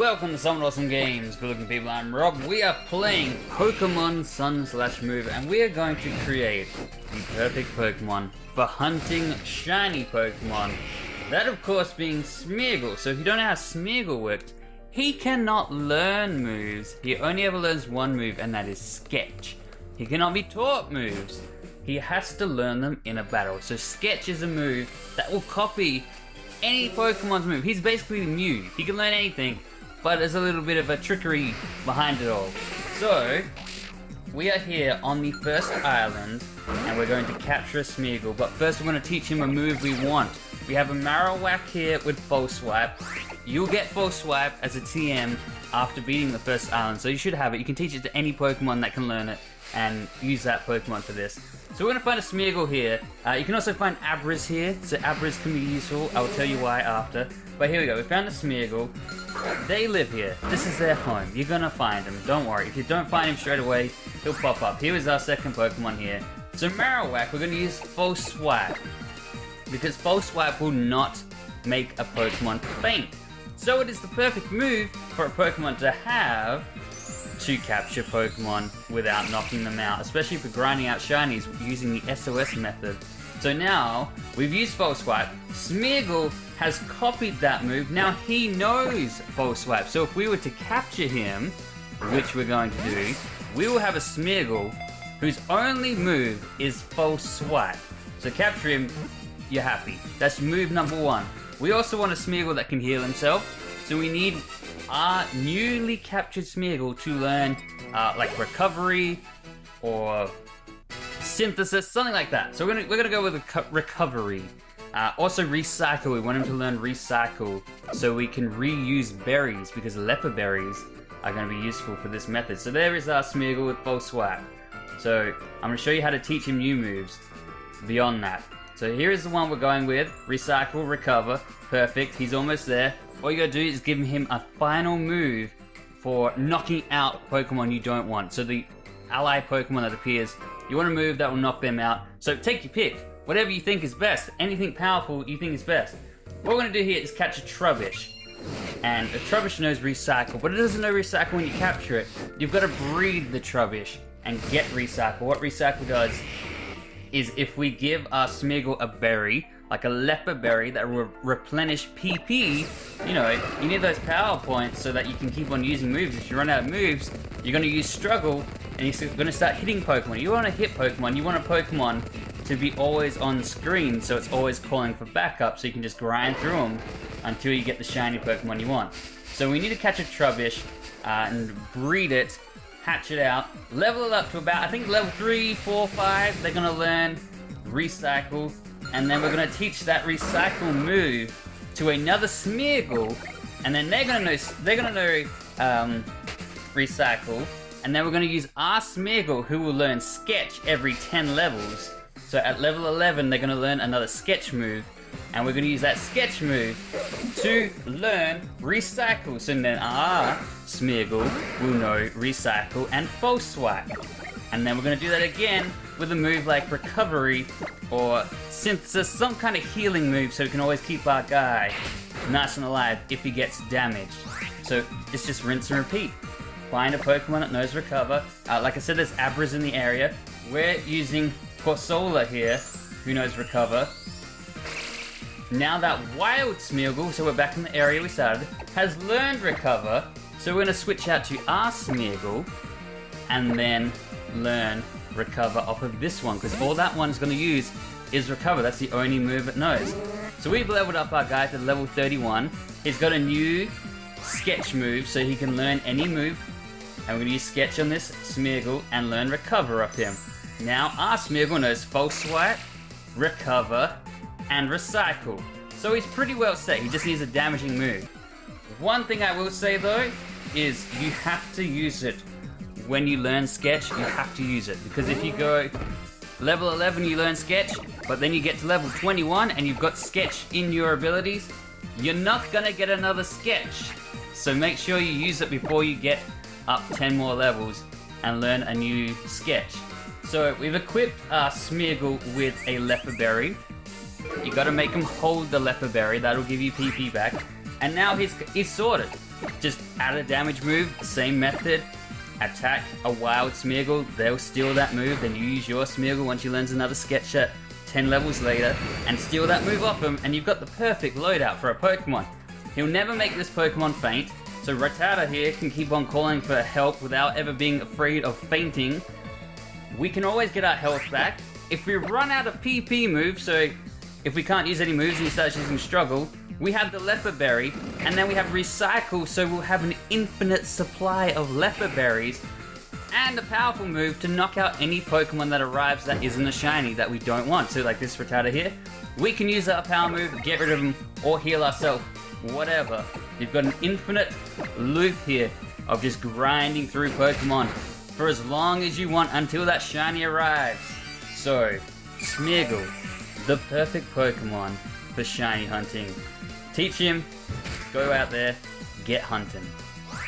welcome to Some Awesome Games. Good looking people, I'm Rob. We are playing Pokemon Sun/Move, and we are going to create the perfect Pokemon for hunting shiny Pokemon. That of course being Smeargle. So if you don't know how Smeargle works, he cannot learn moves. He only ever learns one move, and that is Sketch. He cannot be taught moves. He has to learn them in a battle. So Sketch is a move that will copy any Pokemon's move. He's basically new. He can learn anything, but there's a little bit of a trickery behind it all. So, we are here on the first island, and we're going to capture a Smeargle, but first we're going to teach him a move we want. We have a Marowak here with False Swipe. You'll get False Swipe as a TM after beating the first island, so you should have it. You can teach it to any Pokemon that can learn it, and use that Pokemon for this. So we're going to find a Smeargle here. You can also find Abras here, so Abras can be useful. I will tell you why after. But here we go, we found a Smeargle. They live here. This is their home. You're going to find him, don't worry. If you don't find him straight away, he'll pop up. Here is our second Pokemon here. So Marowak, we're going to use False Swipe, because False Swipe will not make a Pokemon faint. So it is the perfect move for a Pokemon to have to capture Pokemon without knocking them out, especially for grinding out shinies using the SOS method. So now, we've used False Swipe, Smeargle has copied that move, now he knows False Swipe. So if we were to capture him, which we're going to do, we will have a Smeargle whose only move is False Swipe. So capture him, you're happy. That's move number one. We also want a Smeargle that can heal himself, so we need our newly captured Smeargle to learn like recovery or synthesis, something like that. So we're gonna go with recovery. Also recycle. We want him to learn recycle so we can reuse berries, because leper berries are going to be useful for this method. So there is our Smeargle with False Swipe. So I'm going to show you how to teach him new moves beyond that. So here is the one we're going with. Recycle, recover. Perfect. He's almost there. All you gotta do is give him a final move for knocking out Pokemon you don't want. So the ally Pokemon that appears, you want a move that will knock them out. So take your pick. Whatever you think is best. Anything powerful you think is best. What we're gonna do here is catch a Trubbish. And a Trubbish knows Recycle, but it doesn't know Recycle when you capture it. You've got to breed the Trubbish and get Recycle. What Recycle does is if we give our Smeargle a berry, like a leper berry that will replenish PP, you know, you need those power points so that you can keep on using moves. If you run out of moves, you're going to use Struggle, and you're going to start hitting Pokemon. You want to hit Pokemon, you want a Pokemon to be always on screen, so it's always calling for backup, so you can just grind through them until you get the shiny Pokemon you want. So we need to catch a Trubbish and breed it, hatch it out, level it up to about, I think level 3, 4, 5, they're going to learn Recycle, and then we're going to teach that Recycle move to another Smeargle, and then they're going to know Recycle, and then we're going to use our Smeargle who will learn Sketch every 10 levels. So at level 11 they're going to learn another Sketch move, and we're going to use that Sketch move to learn Recycle. So then our Smeargle will know Recycle and False Swipe. And then we're going to do that again with a move like Recovery or Synthesis, some kind of healing move, so we can always keep our guy nice and alive if he gets damaged. So it's just rinse and repeat. Find a Pokemon that knows Recover. Like I said, there's Abras in the area. We're using Corsola here, who knows Recover. Now that Wild Smeargle, so we're back in the area we started, has learned Recover. So we're going to switch out to our Smeargle and then learn Recover off of this one, because all that one's going to use is Recover. That's the only move it knows. So we've leveled up our guy to level 31. He's got a new Sketch move, so he can learn any move. And we're going to use Sketch on this Smeargle and learn Recover off him. Now our Smeargle knows False Swipe, Recover, and Recycle. So he's pretty well set. He just needs a damaging move. One thing I will say though is you have to use it. When you learn Sketch, you have to use it, because if you go level 11 you learn Sketch, but then you get to level 21 and you've got Sketch in your abilities, you're not gonna get another Sketch. So make sure you use it before you get up 10 more levels and learn a new Sketch. So we've equipped our Smeargle with a leper berry. You gotta make him hold the leper berry, that'll give you PP back. And now he's sorted. Just add a damage move, same method. Attack a wild Smeargle, they'll steal that move, then you use your Smeargle once you learn another sketch set 10 levels later, and steal that move off him, and you've got the perfect loadout for a Pokemon. He'll never make this Pokemon faint, so Rattata here can keep on calling for help without ever being afraid of fainting. We can always get our health back. If we run out of PP moves, so if we can't use any moves and he starts using Struggle, we have the Leopard Berry, and then we have Recycle, so we'll have an infinite supply of Leopard Berries, and a powerful move to knock out any Pokemon that arrives that isn't a shiny that we don't want. So like this Rattata here, we can use our power move, get rid of him, or heal ourselves, whatever. You've got an infinite loop here of just grinding through Pokemon for as long as you want until that shiny arrives. So, Smeargle, the perfect Pokemon for shiny hunting. Teach him, go out there, get hunting.